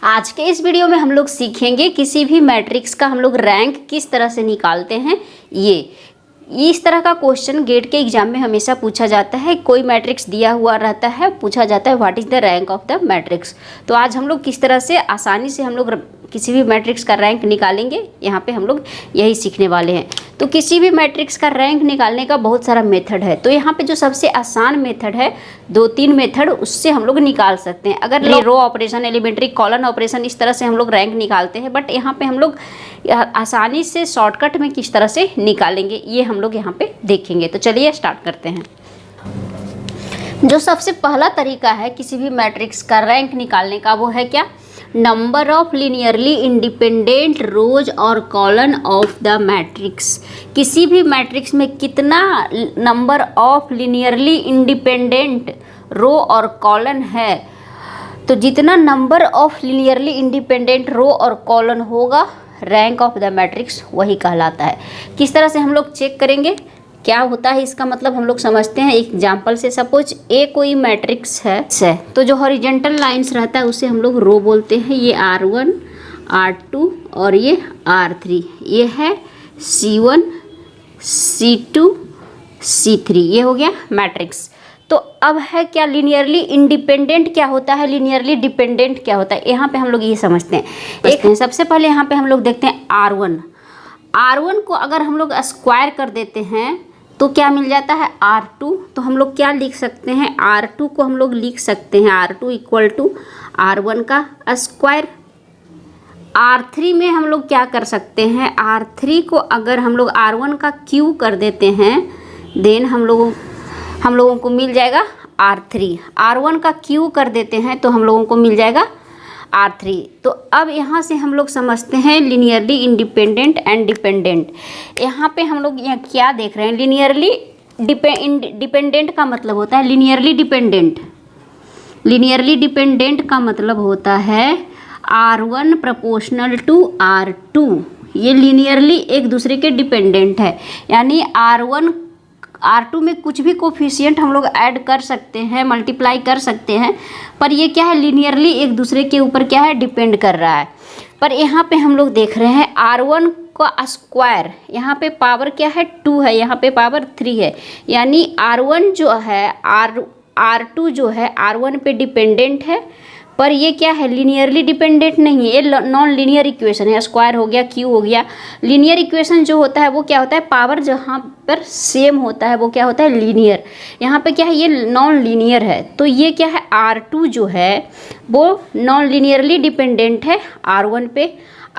आज के इस वीडियो में हम लोग सीखेंगे किसी भी मैट्रिक्स का हम लोग रैंक किस तरह से निकालते हैं। ये इस तरह का क्वेश्चन गेट के एग्जाम में हमेशा पूछा जाता है। कोई मैट्रिक्स दिया हुआ रहता है, पूछा जाता है what is the rank of the matrix. तो आज हम लोग किस तरह से आसानी से हम लोग किसी भी मैट्रिक्स का रैंक निकालेंगे, यहाँ पे हम लोग यही सीखने वाले हैं। तो किसी भी मैट्रिक्स का रैंक निकालने का बहुत सारा मेथड है। तो यहाँ पे जो सबसे आसान मेथड है, 2-3 मेथड, उससे हम लोग निकाल सकते हैं। अगर row operation, elementary, column operation, इस तरह से हम लोग रैंक निकालते हैं। बट यहाँ पे हम लोग आसानी से शॉर्टकट में किस तरह से निकालेंगे, ये हम लोग यहाँ पे देखेंगे। तो चलिए स्टार्ट करते हैं। जो सबसे पहला तरीका है किसी भी मैट्रिक्स का रैंक निकालने का, वो है क्या? Number of linearly independent rows और कॉलन ऑफ द मैट्रिक्स। किसी भी मैट्रिक्स में कितना नंबर ऑफ लीनियरली इंडिपेंडेंट रो और कॉलन है, तो जितना नंबर ऑफ लीनियरली इंडिपेंडेंट रो और कॉलन होगा, रैंक ऑफ द मैट्रिक्स वही कहलाता है। किस तरह से हम लोग चेक करेंगे क्या होता है, इसका मतलब हम लोग समझते हैं एक एग्जाम्पल से। सपोज ए कोई मैट्रिक्स है, तो जो हॉरिजेंटल लाइंस रहता है उसे हम लोग रो बोलते हैं। ये R1, R2 और ये R3, ये है C1, C2, C3, ये हो गया मैट्रिक्स। तो अब है क्या लीनियरली इंडिपेंडेंट क्या होता है, लीनियरली डिपेंडेंट क्या होता है, यहाँ पे हम लोग ये समझते हैं। सबसे पहले यहाँ पे हम लोग देखते हैं R1 को अगर हम लोग स्क्वायर कर देते हैं तो क्या मिल जाता है? R2। तो हम लोग क्या लिख सकते हैं? R2 को हम लोग लिख सकते हैं R2 इक्वल टू R1 का स्क्वायर। R3 में हम लोग क्या कर सकते हैं? R3 को अगर हम लोग R1 का क्यू कर देते हैं, देन हम लोगों को मिल जाएगा R3। R1 का क्यू कर देते हैं तो हम लोगों को मिल जाएगा R3। तो अब यहाँ से हम लोग समझते हैं लीनियरली इंडिपेंडेंट एंड डिपेंडेंट। यहाँ पे हम लोग यहाँ क्या देख रहे हैं? लीनियरली डिपेंडेंट का मतलब होता है लीनियरली डिपेंडेंट। लीनियरली डिपेंडेंट का मतलब होता है R1 प्रोपोर्शनल टू R2। ये लीनियरली एक दूसरे के डिपेंडेंट है, यानी R2 में कुछ भी कोफिशिएंट हम लोग ऐड कर सकते हैं, मल्टीप्लाई कर सकते हैं, पर ये क्या है? लीनियरली एक दूसरे के ऊपर क्या है? डिपेंड कर रहा है। पर यहाँ पे हम लोग देख रहे हैं R1 का स्क्वायर, यहाँ पे पावर क्या है? 2 है, यहाँ पे पावर 3 है, यानी R1 जो है R2 जो है R1 पे डिपेंडेंट है, पर ये क्या है? लीनियरली डिपेंडेंट नहीं है, ये नॉन लीनियर इक्वेशन है। स्क्वायर हो गया, क्यू हो गया। लीनियर इक्वेशन जो होता है वो क्या होता है? पावर जहाँ पर सेम होता है वो क्या होता है? लीनियर। यहाँ पे क्या है? ये नॉन लीनियर है। तो ये क्या है? R2 जो है वो नॉन लीनियरली डिपेंडेंट है R1 पे।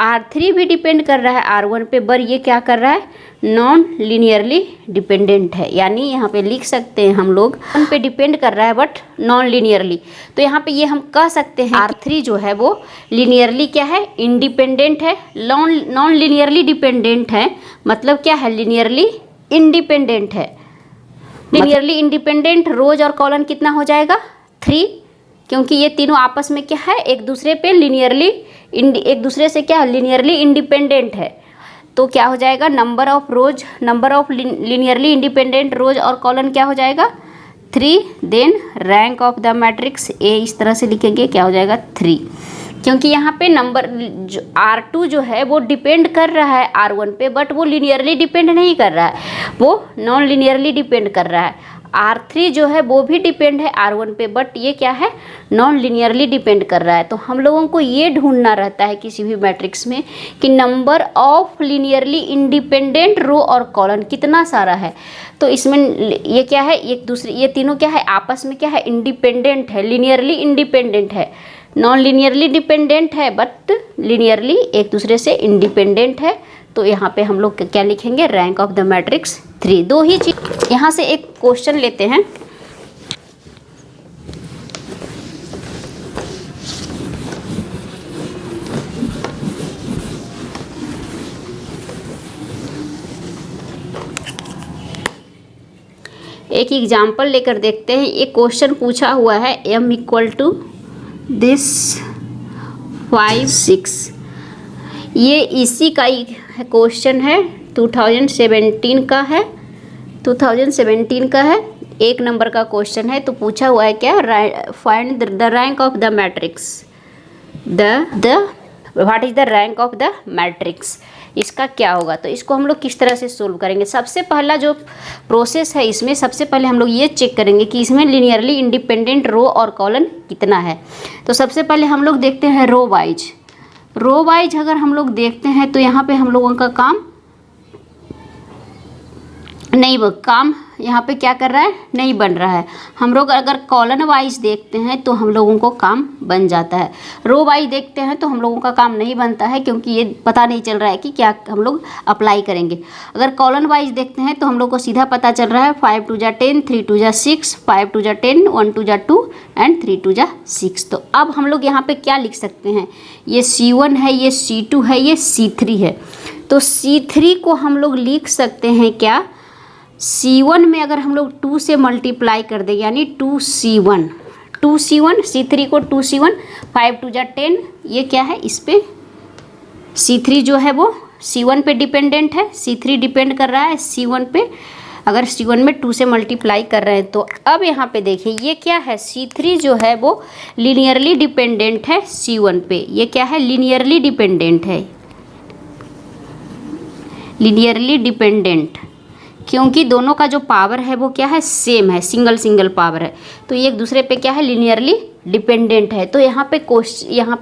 R3 भी डिपेंड कर रहा है R1 पे, पर ये क्या कर रहा है? नॉन लीनियरली डिपेंडेंट है। यानी यहाँ पे लिख सकते हैं हम लोग उन पे डिपेंड कर रहा है बट नॉन लीनियरली। तो यहाँ पे ये हम कह सकते हैं R3 जो है वो लीनियरली क्या है? इंडिपेंडेंट है। नॉन लीनियरली डिपेंडेंट है मतलब क्या है? लीनियरली इंडिपेंडेंट है। लीनियरली इंडिपेंडेंट रोज और कॉलन कितना हो जाएगा? 3, क्योंकि ये तीनों आपस में क्या है? एक दूसरे पे लीनियरली एक दूसरे से क्या है? लीनियरली इंडिपेंडेंट है। तो क्या हो जाएगा? Number of linearly independent rows और कॉलन क्या हो जाएगा? 3। Then rank of the matrix A, इस तरह से लिखेंगे, क्या हो जाएगा? 3। क्योंकि यहाँ पे नंबर R2 जो है वो डिपेंड कर रहा है R1 पे, बट वो लीनियरली डिपेंड नहीं कर रहा है, वो नॉन लीनियरली डिपेंड कर रहा है। R3 जो है वो भी डिपेंड है R1 पे, बट ये क्या है? नॉन लीनियरली डिपेंड कर रहा है। तो हम लोगों को ये ढूंढना रहता है किसी भी मैट्रिक्स में कि नंबर ऑफ लीनियरली इंडिपेंडेंट रो और कॉलन कितना सारा है। तो इसमें ये क्या है? एक दूसरे, ये तीनों क्या है? आपस में क्या है? इंडिपेंडेंट है, लीनियरली इंडिपेंडेंट है। नॉन लीनियरली डिपेंडेंट है बट लीनियरली एक दूसरे से इंडिपेंडेंट है। तो यहाँ पे हम लोग क्या लिखेंगे? Rank of the matrix 3। दो ही चीज। यहाँ से एक क्वेश्चन लेते हैं। एक एग्जाम्पल लेकर देखते हैं। एक क्वेश्चन पूछा हुआ है m इक्वल टू दिस 5, 6। ये इसी का क्वेश्चन है, 2017 का है, 2017 का है। 1 नंबर का क्वेश्चन है। तो पूछा हुआ है क्या? Find the rank of the matrix. What is the rank of the matrix, इसका क्या होगा। तो इसको हम लोग किस तरह से सोल्व करेंगे। सबसे पहला जो प्रोसेस है इसमें सबसे पहले हम लोग ये चेक करेंगे कि इसमें लीनियरली इंडिपेंडेंट रो और कॉलन कितना है। तो सबसे पहले हम लोग देखते हैं रो वाइज अगर हम लोग देखते हैं तो यहाँ पे हम लोगों का काम यहाँ पे क्या कर रहा है, नहीं बन रहा है। हम लोग अगर कॉलन वाइज देखते हैं तो हम लोगों को काम बन जाता है। रो वाइज देखते हैं तो हम लोगों का काम नहीं बनता है, क्योंकि ये पता नहीं चल रहा है कि क्या हम लोग अप्लाई करेंगे। अगर कॉलन वाइज देखते हैं तो हम लोग को सीधा पता चल रहा है 5 2 जा 10, 3 2 जा 6, 5 2 जा 10, 1 2 जा 2 एंड 3 2 जा 6। तो अब हम लोग यहाँ पे क्या लिख सकते हैं, ये C1 है, ये C2 है, ये C3 है। तो C3 को हम लोग लिख सकते हैं क्या, C1 में अगर हम लोग 2 से मल्टीप्लाई कर दें यानी 2C1, C3 को 2C1, 5 2 जा 10, ये क्या है, इस पे C3 जो है वो C1 पे डिपेंडेंट है, C3 डिपेंड कर रहा है C1 पे। अगर C1 में 2 से मल्टीप्लाई कर रहे हैं तो अब यहाँ पे देखिए ये क्या है, C3 जो है वो लीनियरली डिपेंडेंट है C1 पे। ये क्या है, लीनियरली डिपेंडेंट है, लीनियरली डिपेंडेंट, क्योंकि दोनों का जो पावर है वो क्या है, सेम है, सिंगल पावर है। तो ये एक दूसरे पे क्या है, लीनियरली डिपेंडेंट है। तो यहाँ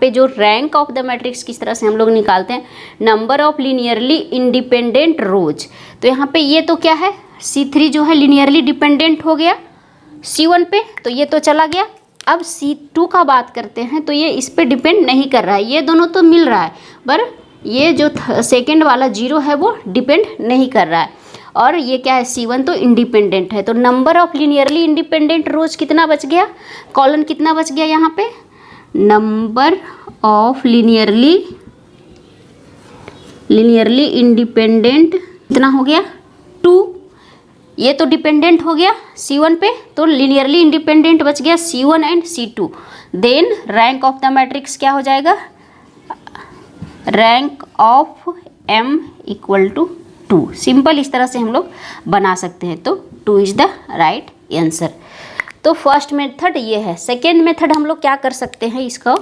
पे जो रैंक ऑफ द मैट्रिक्स किस तरह से हम लोग निकालते हैं, नंबर ऑफ लीनियरली इंडिपेंडेंट रोज। तो यहाँ पे ये तो क्या है, C3 जो है लीनियरली डिपेंडेंट हो गया C1 पे, तो ये तो चला गया। अब C2 का बात करते हैं तो ये इस पे डिपेंड नहीं कर रहा है, ये दोनों तो मिल रहा है, पर ये जो सेकेंड वाला 0 है वो डिपेंड नहीं कर रहा है। और ये क्या है, C1 तो इंडिपेंडेंट है। तो नंबर ऑफ लीनियरली इंडिपेंडेंट रोज कितना बच गया, कॉलन कितना बच गया, यहाँ पे नंबर ऑफ लीनियरली इंडिपेंडेंट कितना हो गया, 2। ये तो डिपेंडेंट हो गया C1 पे, तो लीनियरली इंडिपेंडेंट बच गया C1 and C2। Then rank of the matrix क्या हो जाएगा, rank of M equal to 2। Simple इस तरह से हम लोग बना सकते हैं। तो 2 इज़ द राइट आंसर। तो फर्स्ट मेथड ये है। सेकेंड मेथड हम लोग क्या कर सकते हैं, इसका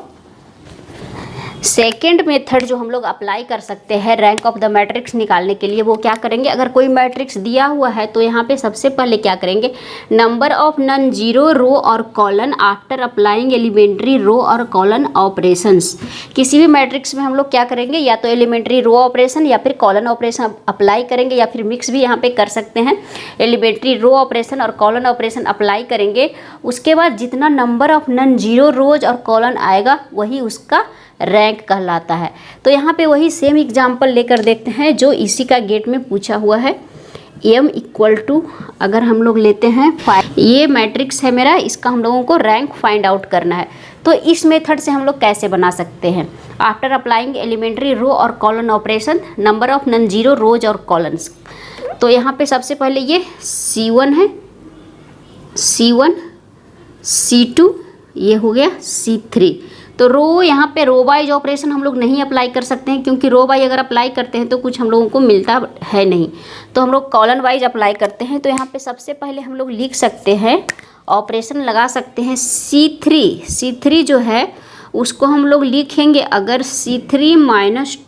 सेकेंड मेथड जो हम लोग अप्लाई कर सकते हैं रैंक ऑफ द मैट्रिक्स निकालने के लिए, वो क्या करेंगे, अगर कोई मैट्रिक्स दिया हुआ है तो यहाँ पे सबसे पहले क्या करेंगे, number of non zero row और column after applying elementary row और कॉलन ऑपरेशंस। किसी भी मैट्रिक्स में हम लोग क्या करेंगे, या तो एलिमेंट्री रो ऑपरेशन या फिर कॉलन ऑपरेशन अप्लाई करेंगे, या फिर मिक्स भी यहाँ पे कर सकते हैं। एलिमेंट्री रो ऑपरेशन और कॉलन ऑपरेशन अप्लाई करेंगे, उसके बाद जितना नंबर ऑफ नॉन जीरो रोज और कॉलन आएगा वही उसका रैंक कहलाता है। तो यहाँ पे वही सेम एग्जाम्पल लेकर देखते हैं जो इसी का गेट में पूछा हुआ है। m इक्वल टू अगर हम लोग लेते हैं 5, ये मैट्रिक्स है मेरा, इसका हम लोगों को रैंक फाइंड आउट करना है। तो इस मेथड से हम लोग कैसे बना सकते हैं, आफ्टर अप्लाइंग एलिमेंट्री रो और column operation number of non zero रोज और कॉलन्स। तो यहाँ पे सबसे पहले ये C1 है, C1 C2 ये हो गया C3। तो रो यहाँ पे रो वाइज ऑपरेशन हम लोग नहीं अप्लाई कर सकते हैं, क्योंकि रो वाइज अगर अप्लाई करते हैं तो कुछ हम लोगों को मिलता है नहीं। तो हम लोग कॉलन वाइज अप्लाई करते हैं। तो यहाँ पे सबसे पहले हम लोग लिख सकते हैं, ऑपरेशन लगा सकते हैं C3 जो है उसको हम लोग लिखेंगे, अगर C3 minus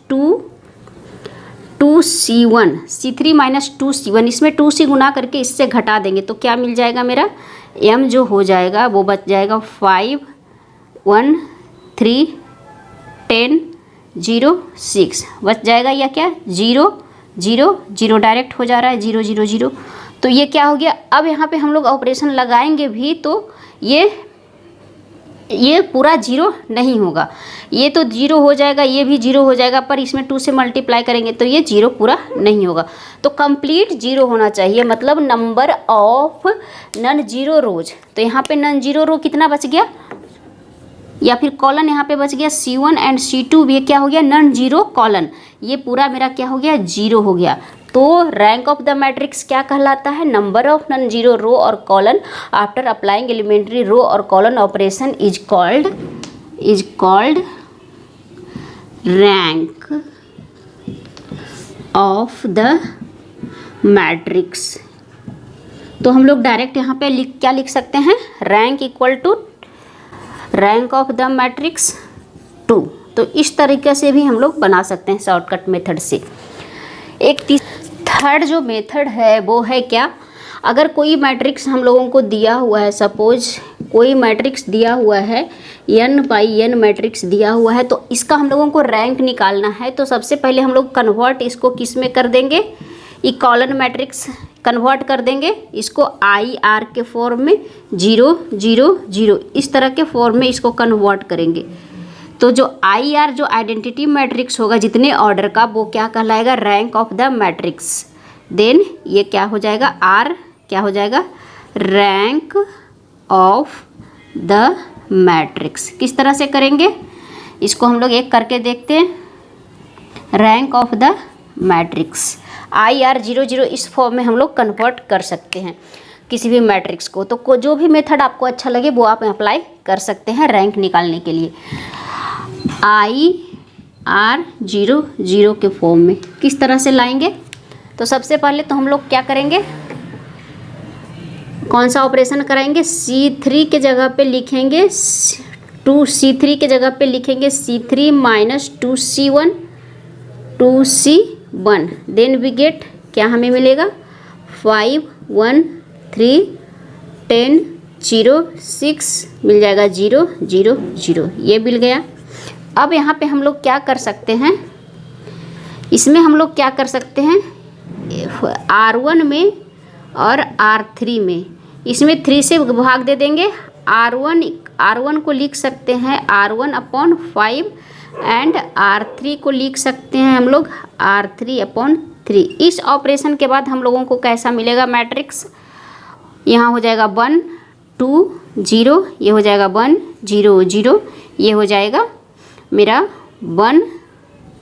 2C1 minus 2C1, इसमें 2 से गुना करके इससे घटा देंगे तो क्या मिल जाएगा, मेरा m जो हो जाएगा वो बच जाएगा 5 1 3 10 0 6 बच जाएगा, या क्या 0 0 0 डायरेक्ट हो जा रहा है 0 0 0। तो ये क्या हो गया, अब यहाँ पे हम लोग ऑपरेशन लगाएंगे भी तो ये पूरा 0 नहीं होगा, ये तो 0 हो जाएगा, ये भी 0 हो जाएगा, पर इसमें 2 से मल्टीप्लाई करेंगे तो ये 0 पूरा नहीं होगा। तो कंप्लीट 0 होना चाहिए, मतलब नंबर ऑफ नॉन जीरो रोज। तो यहाँ पे नॉन जीरो रो कितना बच गया, या फिर कॉलन यहाँ पे बच गया C1 एंड C2 भी क्या हो गया, नॉन जीरो कॉलन, ये पूरा मेरा क्या हो गया, 0 हो गया। तो रैंक ऑफ द मैट्रिक्स क्या कहलाता है, number of non zero row और column after applying elementary row और column operation is called rank of the matrix. तो हम लोग डायरेक्ट यहाँ पे क्या लिख सकते हैं, rank equal to rank of the matrix 2। तो इस तरीके से भी हम लोग बना सकते हैं शॉर्टकट मेथड से। एक थर्ड जो मेथड है वो है क्या, अगर कोई मैट्रिक्स हम लोगों को दिया हुआ है, सपोज कोई मैट्रिक्स दिया हुआ है n/n मैट्रिक्स दिया हुआ है, तो इसका हम लोगों को रैंक निकालना है। तो सबसे पहले हम लोग कन्वर्ट इसको किस में कर देंगे, इकोलन मैट्रिक्स कन्वर्ट कर देंगे इसको IR के फॉर्म में, 0 0 0 इस तरह के फॉर्म में इसको कन्वर्ट करेंगे। तो जो IR जो आइडेंटिटी मैट्रिक्स होगा जितने ऑर्डर का, वो क्या कहलाएगा, rank of the matrix. Then ये क्या हो जाएगा, R क्या हो जाएगा, रैंक ऑफ द मैट्रिक्स। किस तरह से करेंगे इसको हम लोग एक करके देखते हैं। Rank of the matrix IR 0 0 इस फॉर्म में हम लोग कन्वर्ट कर सकते हैं किसी भी मैट्रिक्स को। तो जो भी मेथड आपको अच्छा लगे वो आप अप्लाई कर सकते हैं रैंक निकालने के लिए। IR 0 0 के फॉर्म में किस तरह से लाएंगे, तो सबसे पहले तो हम लोग क्या करेंगे, कौन सा ऑपरेशन कराएंगे, C3 के जगह पे लिखेंगे C3 के जगह पे लिखेंगे C3 minus 2C1 then we get, क्या हमें मिलेगा, 5 1 3 10 0 6 मिल जाएगा, 0 0 0 ये मिल गया। अब यहाँ पे हम लोग क्या कर सकते हैं, इसमें हम लोग क्या कर सकते हैं, R1 में और R3 में, इसमें 3 से भाग दे देंगे। R1 को लिख सकते हैं R1/5 एंड R3 को लिख सकते हैं हम लोग R3/3। इस ऑपरेशन के बाद हम लोगों को कैसा मिलेगा मैट्रिक्स, यहाँ हो जाएगा 1 2 0, ये हो जाएगा 1 0 0, ये हो जाएगा मेरा 1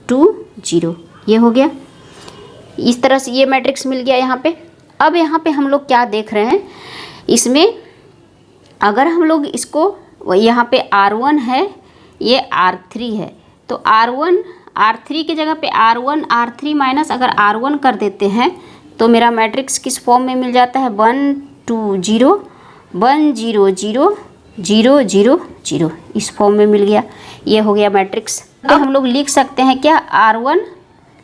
2 0, ये हो गया। इस तरह से ये मैट्रिक्स मिल गया यहाँ पे। अब यहाँ पे हम लोग क्या देख रहे हैं, इसमें अगर हम लोग इसको, यहाँ पे R1 है, ये R3 है, तो R3 की जगह पे R1 R3 माइनस अगर R1 कर देते हैं तो मेरा मैट्रिक्स किस फॉर्म में मिल जाता है, 1 2 0 1 0 0 0 0 0 इस फॉर्म में मिल गया। ये हो गया मैट्रिक्स। तो हम लोग लिख सकते हैं क्या, R1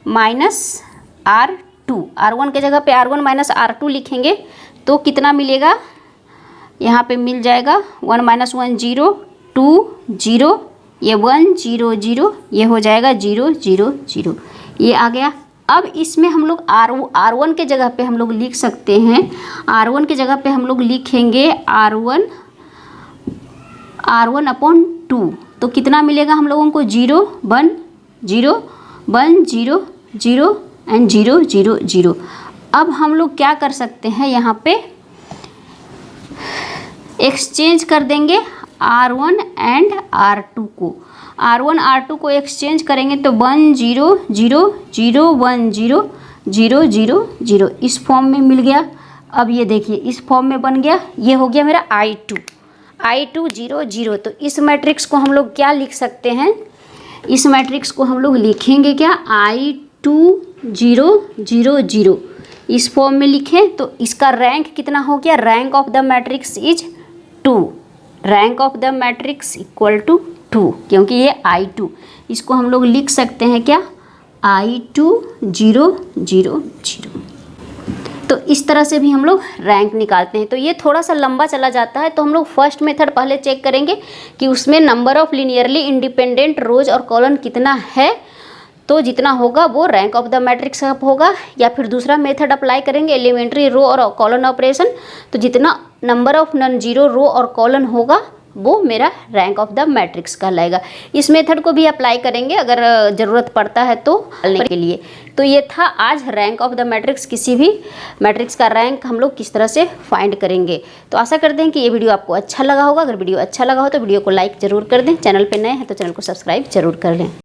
माइनस R1 के जगह पे R1 माइनस R2 लिखेंगे तो कितना मिलेगा, यहाँ पे मिल जाएगा 1 - 1 0 2 0, ये 1 0 0, ये हो जाएगा 0 0 0, ये आ गया। अब इसमें हम लोग R1 के जगह पे हम लोग लिख सकते हैं, R1 के जगह पे हम लोग लिखेंगे R1/2, तो कितना मिलेगा हम लोगों को, 0 1 0 1 0 0 एंड 0 0 0। अब हम लोग क्या कर सकते हैं, यहाँ पे एक्सचेंज कर देंगे R1 एंड R2 को, R1 R2 को एक्सचेंज करेंगे तो 1 0 0 0 1 0 0 0 0 इस फॉर्म में मिल गया। अब ये देखिए इस फॉर्म में बन गया, ये हो गया मेरा I2 0 0। तो इस मैट्रिक्स को हम लोग क्या लिख सकते हैं, इस मैट्रिक्स को हम लोग लिखेंगे क्या, I2 0 0 0 इस फॉर्म में लिखें तो इसका रैंक कितना हो गया, rank of the matrix is 2, rank of the matrix equal to 2, क्योंकि ये I2, इसको हम लोग लिख सकते हैं क्या, I2 0 0 0। तो इस तरह से भी हम लोग रैंक निकालते हैं। तो ये थोड़ा सा लंबा चला जाता है, तो हम लोग फर्स्ट मेथड पहले चेक करेंगे कि उसमें number of linearly independent rows और कॉलम कितना है, तो जितना होगा वो रैंक ऑफ द मैट्रिक्स होगा। या फिर दूसरा मेथड अप्लाई करेंगे एलिमेंट्री रो और कॉलन ऑपरेशन, तो जितना number of non zero row और कॉलन होगा वो मेरा रैंक ऑफ द मैट्रिक्स कहलाएगा। इस मेथड को भी अप्लाई करेंगे अगर ज़रूरत पड़ता है तो निकालने के लिए। तो ये था आज रैंक ऑफ द मैट्रिक्स, किसी भी मैट्रिक्स का रैंक हम लोग किस तरह से फाइंड करेंगे। तो आशा करते हैं कि ये वीडियो आपको अच्छा लगा होगा। अगर वीडियो अच्छा लगा हो तो वीडियो को लाइक ज़रूर कर दें, चैनल पर नए हैं तो चैनल को सब्सक्राइब जरूर कर लें।